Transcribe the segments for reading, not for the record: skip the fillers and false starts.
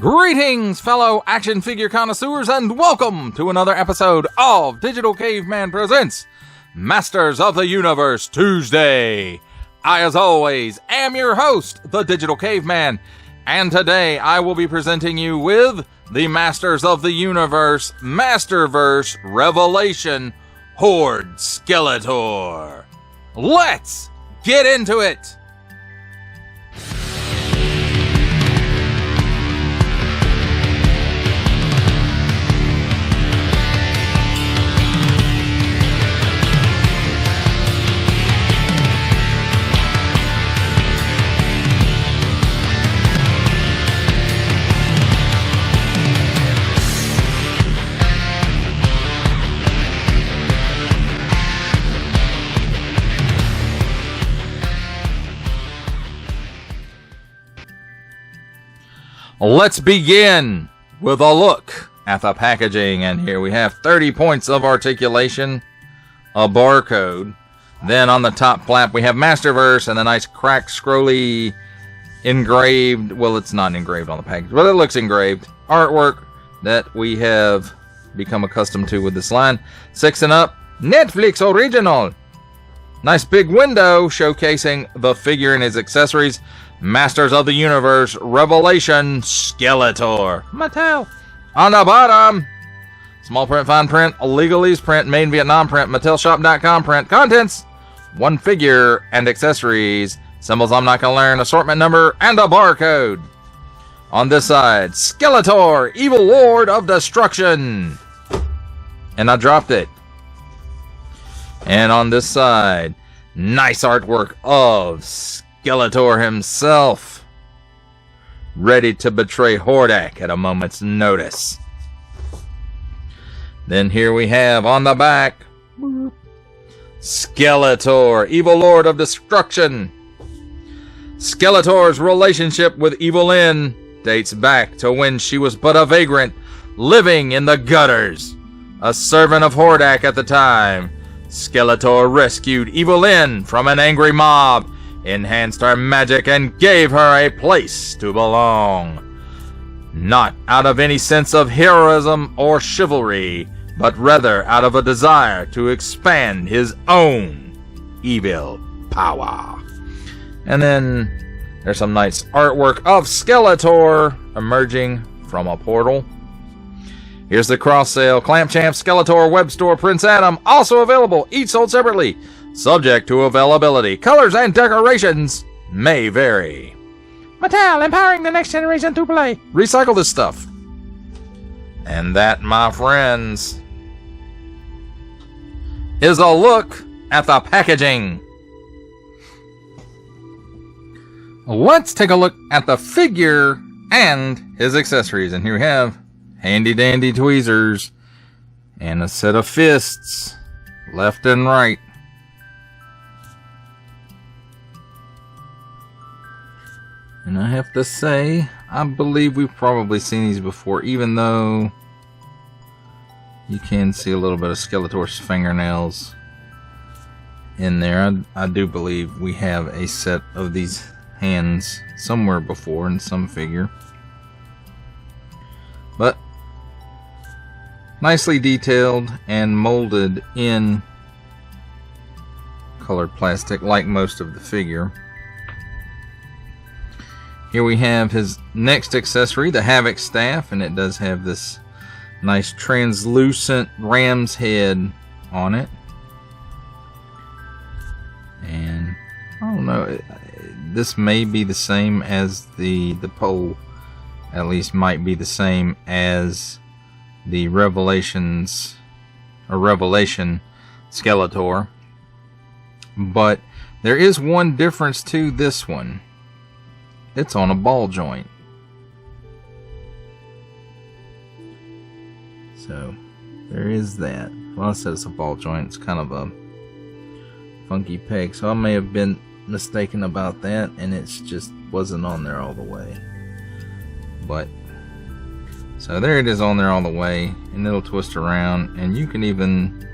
Greetings, fellow action figure connoisseurs, and welcome to another episode of Digital Caveman Presents Masters of the Universe Tuesday. I, as always, am your host, the Digital Caveman, and today I will be presenting you with the Masters of the Universe Masterverse Revelation Horde Skeletor. Let's get into it! Let's begin with a look at the packaging, and here we have 30 points of articulation, a barcode, then on the top flap we have Masterverse and a nice cracked, scrolly, engraved, well, it's not engraved on the package, but it looks engraved, artwork that we have become accustomed to with this line. 6 and up, Netflix original. Nice big window showcasing the figure and his accessories. Masters of the Universe Revelation Skeletor. Mattel. On the bottom, small print, fine print, legalese print, made in Vietnam print, MattelShop.com print. Contents: 1 figure and accessories. Symbols I'm not gonna learn. Assortment number and a barcode. On this side, Skeletor, Evil Lord of Destruction. And I dropped it. And on this side, nice artwork of Skeletor himself, ready to betray Horde at a moment's notice. Then here we have on the back, Skeletor, Evil Lord of Destruction. Skeletor's relationship with Evil Lyn dates back to when she was but a vagrant, living in the gutters. A servant of Horde at the time, Skeletor rescued Evil Lyn from an angry mob, enhanced her magic, and gave her a place to belong. Not out of any sense of heroism or chivalry, but rather out of a desire to expand his own evil power. And then there's some nice artwork of Skeletor emerging from a portal. Here's the cross sale. Clamp Champ, Skeletor, Web Store, Prince Adam, also available, each sold separately. Subject to availability. Colors and decorations may vary. Mattel, empowering the next generation to play. Recycle this stuff. And that, my friends, is a look at the packaging. Let's take a look at the figure and his accessories. And here we have handy dandy tweezers and a set of fists, left and right. And I have to say, I believe we've probably seen these before, even though you can see a little bit of Skeletor's fingernails in there. I do believe we have a set of these hands somewhere before in some figure. But nicely detailed and molded in colored plastic like most of the figure. Here we have his next accessory, the Havoc Staff, and it does have this nice translucent ram's head on it. And I don't know, this may be the same as the pole, at least might be the same as the Revelation Skeletor. But there is one difference to this one. It's on a ball joint. So, there is that. Well, I said it's a ball joint. It's kind of a funky peg. So I may have been mistaken about that, and it just wasn't on there all the way. But, so there it is on there all the way, and it'll twist around, and you can even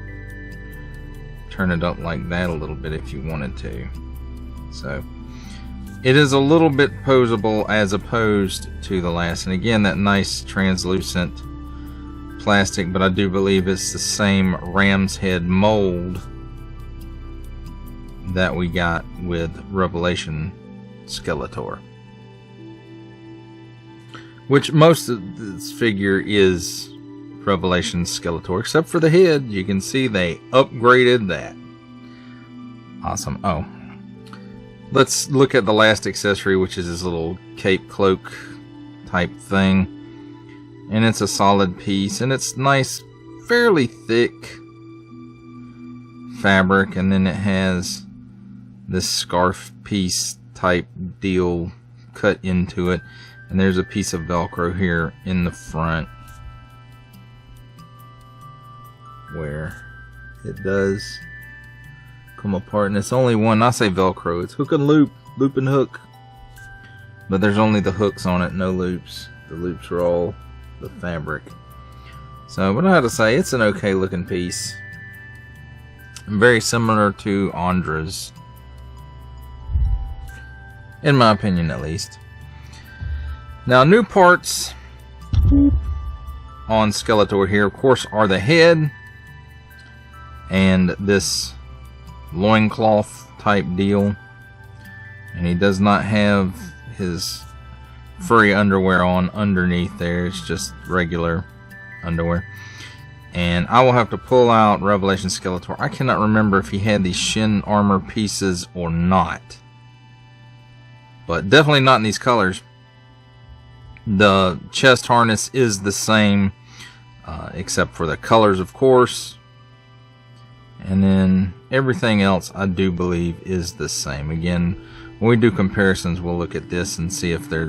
turn it up like that a little bit if you wanted to. So, It is a little bit posable as opposed to the last. And again, that nice translucent plastic, but I do believe it's the same ram's head mold that we got with Revelation Skeletor. Which most of this figure is Revelation Skeletor, except for the head. You can see they upgraded that. Awesome. Oh, let's look at the last accessory, which is this little cape cloak type thing. And it's a solid piece, and it's nice, fairly thick fabric, and then it has this scarf piece type deal cut into it, and there's a piece of Velcro here in the front where it does come apart, and it's only one. I say Velcro, it's hook and loop and hook, but there's only the hooks on it, no loops. The loops are all the fabric. So, but I have to say, it's an okay looking piece, very similar to Andra's, in my opinion at least. Now, new parts on Skeletor here, of course, are the head and this loincloth type deal, and he does not have his furry underwear on underneath there. It's just regular underwear. And I will have to pull out Revelation Skeletor. I cannot remember if he had these shin armor pieces or not, but definitely not in these colors. The chest harness is the same, except for the colors, of course. And then everything else, I do believe, is the same. Again, when we do comparisons, we'll look at this and see if they're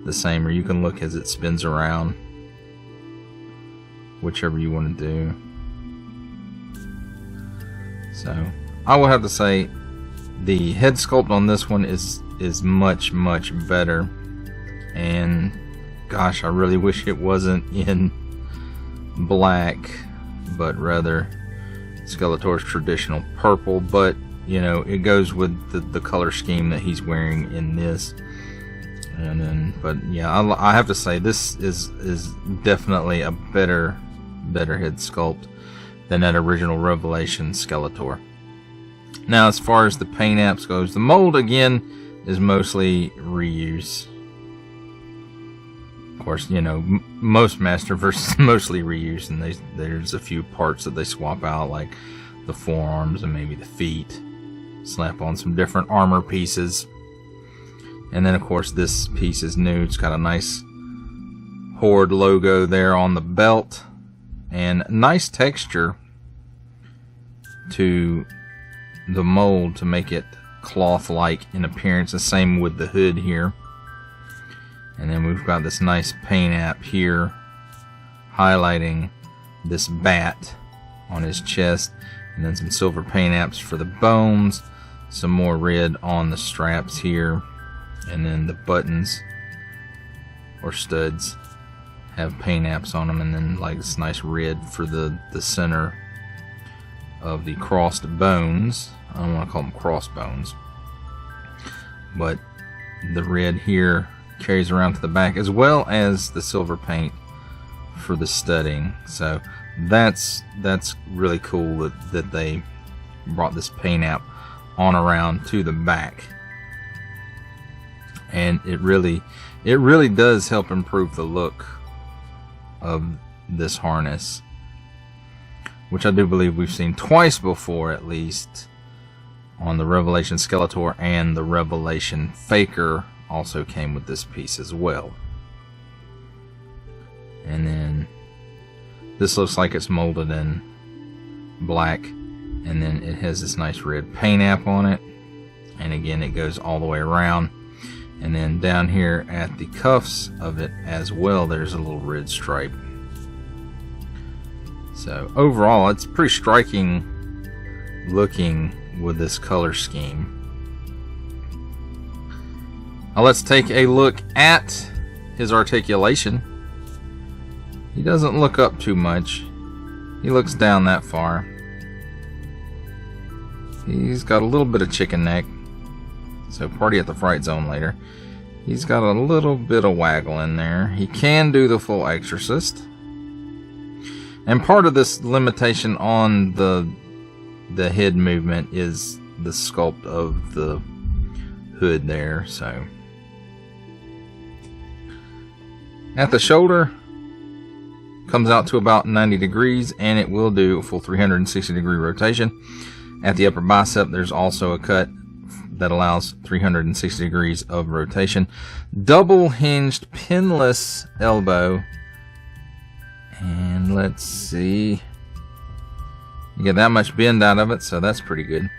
the same, or you can look as it spins around, whichever you want to do. So, I will have to say, the head sculpt on this one is much, much better. And, gosh, I really wish it wasn't in black, but rather Skeletor's traditional purple, but you know, it goes with the color scheme that he's wearing in this. And then, but yeah, I have to say, this is definitely a better head sculpt than that original Revelation Skeletor. Now, as far as the paint apps goes, the mold again is mostly reuse. Of course, you know, most Masterverse is mostly reuse, and there's a few parts that they swap out, like the forearms and maybe the feet. Slap on some different armor pieces. And then, of course, this piece is new. It's got a nice Horde logo there on the belt, and nice texture to the mold to make it cloth-like in appearance. The same with the hood here. And then we've got this nice paint app here highlighting this bat on his chest, and then some silver paint apps for the bones, some more red on the straps here, and then the buttons or studs have paint apps on them, and then like this nice red for the center of the crossed bones. I don't want to call them crossbones, but the red here carries around to the back, as well as the silver paint for the studding. So that's really cool that they brought this paint app on around to the back, and it really does help improve the look of this harness, which I do believe we've seen twice before, at least on the Revelation Skeletor, and the Revelation Faker also came with this piece as well. And then this looks like it's molded in black, and then it has this nice red paint app on it, and again it goes all the way around. And then down here at the cuffs of it as well, there's a little red stripe. So overall, it's pretty striking looking with this color scheme. Now let's take a look at his articulation. He doesn't look up too much. He looks down that far. He's got a little bit of chicken neck. So party at the Fright Zone later. He's got a little bit of waggle in there. He can do the full Exorcist. And part of this limitation on the head movement is the sculpt of the hood there. So at the shoulder, comes out to about 90 degrees, and it will do a full 360 degree rotation. At the upper bicep, there's also a cut that allows 360 degrees of rotation. Double hinged pinless elbow. And let's see. You get that much bend out of it, so that's pretty good.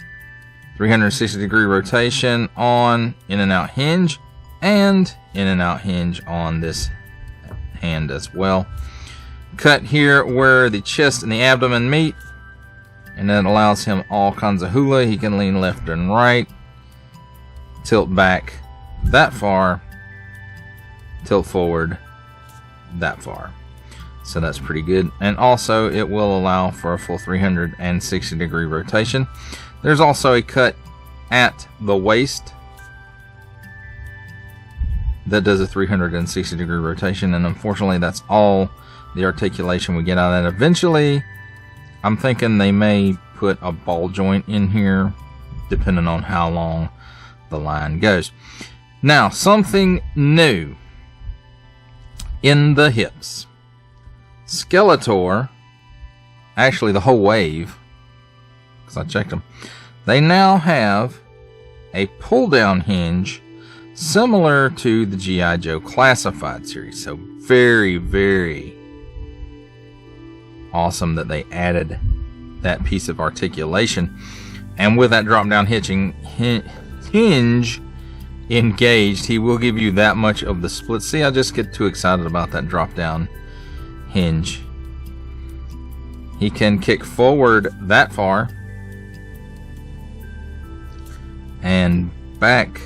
360 degree rotation on in and out hinge, and in and out hinge on this hand as well. Cut here where the chest and the abdomen meet, and that allows him all kinds of hula. He can lean left and right, tilt back that far, tilt forward that far. So that's pretty good. And also it will allow for a full 360 degree rotation. There's also a cut at the waist that does a 360 degree rotation, and unfortunately that's all the articulation we get out of that. Eventually I'm thinking they may put a ball joint in here depending on how long the line goes. Now, something new in the hips. Skeletor, actually the whole wave, because I checked them, they now have a pull down hinge similar to the G.I. Joe Classified series. So very, very awesome that they added that piece of articulation. And with that drop down hinge engaged, he will give you that much of the split. See, I just get too excited about that drop down hinge. He can kick forward that far and back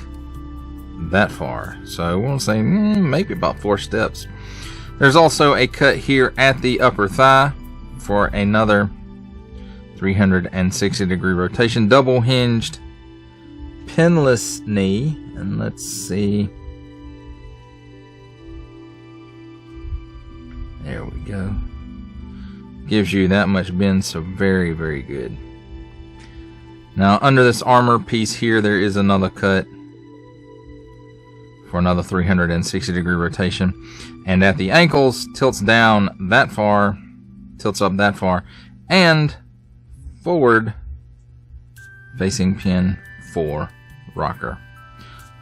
that far. So I want to say maybe about 4 steps. There's also a cut here at the upper thigh for another 360 degree rotation. Double hinged pinless knee. And let's see. There we go. Gives you that much bend, so very, very good. Now, under this armor piece here, there is another cut for another 360 degree rotation. And at the ankles, tilts down that far, tilts up that far, and forward facing pin 4 rocker.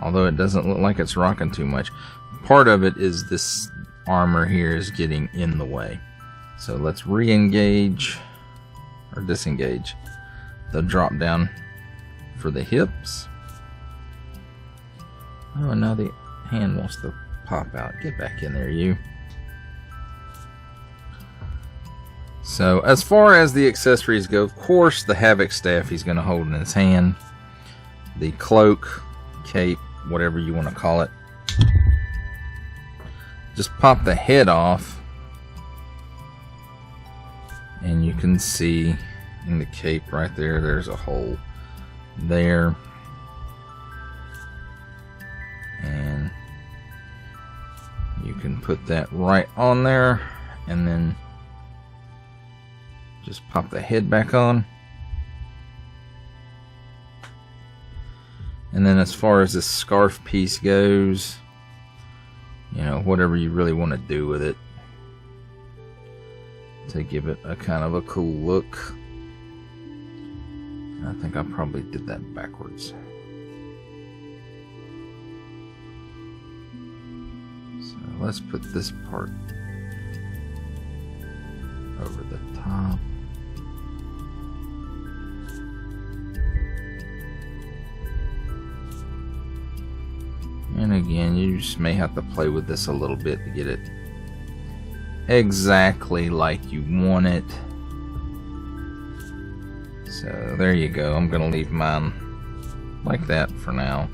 Although it doesn't look like it's rocking too much. Part of it is this armor here is getting in the way. So let's re-engage or disengage the drop down for the hips. Oh, and now the hand wants to pop out. Get back in there, you. So as far as the accessories go, of course the Havoc staff he's going to hold in his hand. The cloak, cape, whatever you want to call it. Just pop the head off, and you can see in the cape right there, there's a hole there. And you can put that right on there, and then just pop the head back on. And then as far as this scarf piece goes, you know, whatever you really want to do with it to give it a kind of a cool look. I think I probably did that backwards. So let's put this part over the top. And again, you just may have to play with this a little bit to get it exactly like you want it. So there you go. I'm going to leave mine like that for now.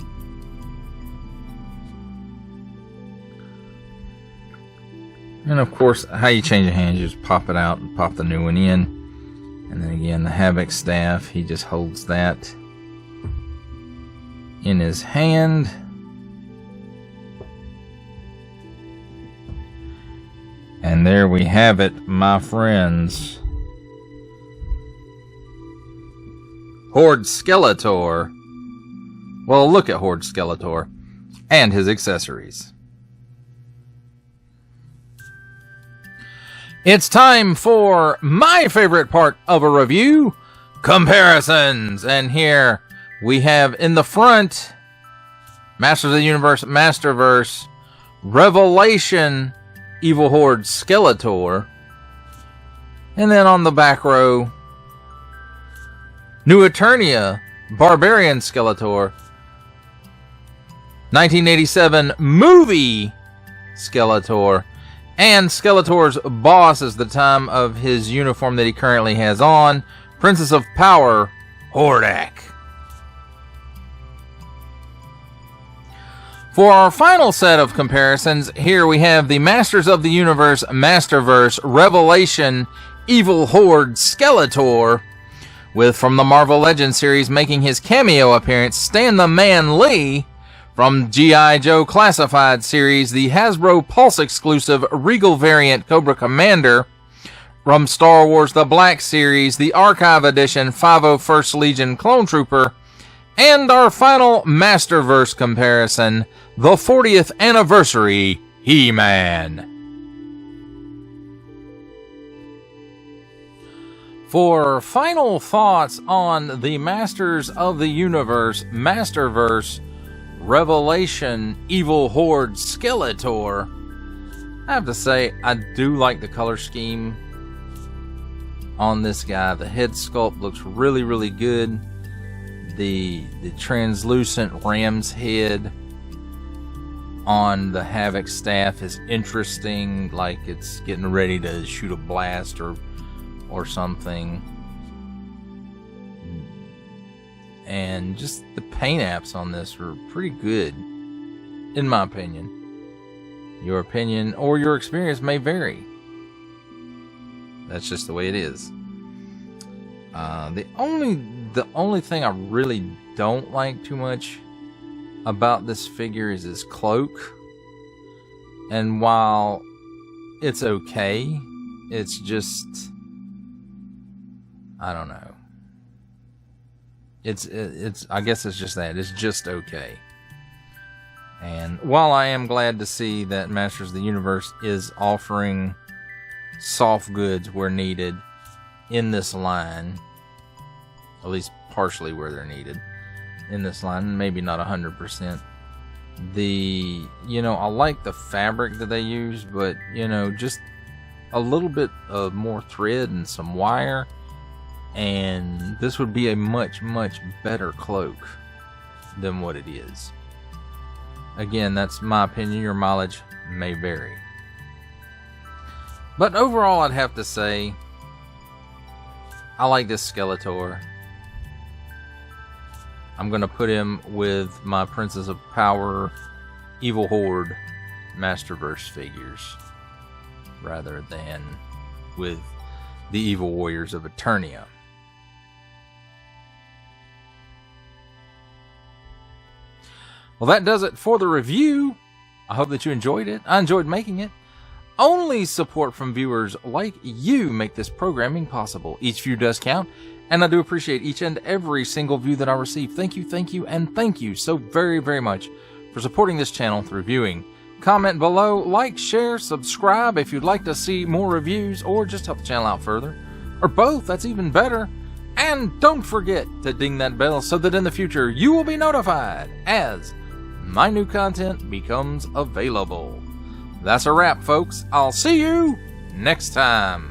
And of course, how you change the hand, you just pop it out and pop the new one in. And then again, the Havoc staff, he just holds that in his hand. And there we have it, my friends. Horde Skeletor. Well, look at Horde Skeletor and his accessories. It's time for my favorite part of a review, comparisons. And here we have in the front, Masters of the Universe, Masterverse, Revelation, Evil Horde Skeletor. And then on the back row, New Eternia, Barbarian Skeletor, 1987 movie Skeletor, and Skeletor's boss is the time of his uniform that he currently has on, Princess of Power, Horde. For our final set of comparisons, here we have the Masters of the Universe, Masterverse, Revelation, Evil Horde Skeletor, with from the Marvel Legends series making his cameo appearance, Stan the Man Lee. From G.I. Joe Classified series, the Hasbro Pulse exclusive Regal variant Cobra Commander. From Star Wars The Black series, the Archive Edition 501st Legion Clone Trooper. And our final Masterverse comparison, the 40th Anniversary He-Man. For final thoughts on the Masters of the Universe, Masterverse, Revelation, Evil Horde Skeletor, I have to say, I do like the color scheme on this guy. The head sculpt looks really, really good. The translucent ram's head on the Havoc staff is interesting, like it's getting ready to shoot a blast or something. And just the paint apps on this are pretty good, in my opinion. Your opinion or your experience may vary. That's just the way it is. The only thing I really don't like too much about this figure is his cloak. And while it's okay, it's just, I don't know. It's I guess it's just that. It's just okay. And while I am glad to see that Masters of the Universe is offering soft goods where needed in this line, at least partially where they're needed in this line, maybe not 100%. I like the fabric that they use, but just a little bit of more thread and some wire, and this would be a much, much better cloak than what it is. Again, that's my opinion. Your mileage may vary. But overall, I'd have to say, I like this Skeletor. I'm going to put him with my Princess of Power, Evil Horde, Masterverse figures, rather than with the Evil Warriors of Eternia. Well, that does it for the review. I hope that you enjoyed it. I enjoyed making it. Only support from viewers like you make this programming possible. Each view does count, and I do appreciate each and every single view that I receive. Thank you, and thank you so very, very much for supporting this channel through viewing. Comment below, like, share, subscribe if you'd like to see more reviews or just help the channel out further. Or both, that's even better. And don't forget to ding that bell so that in the future you will be notified as my new content becomes available. That's a wrap, folks. I'll see you next time.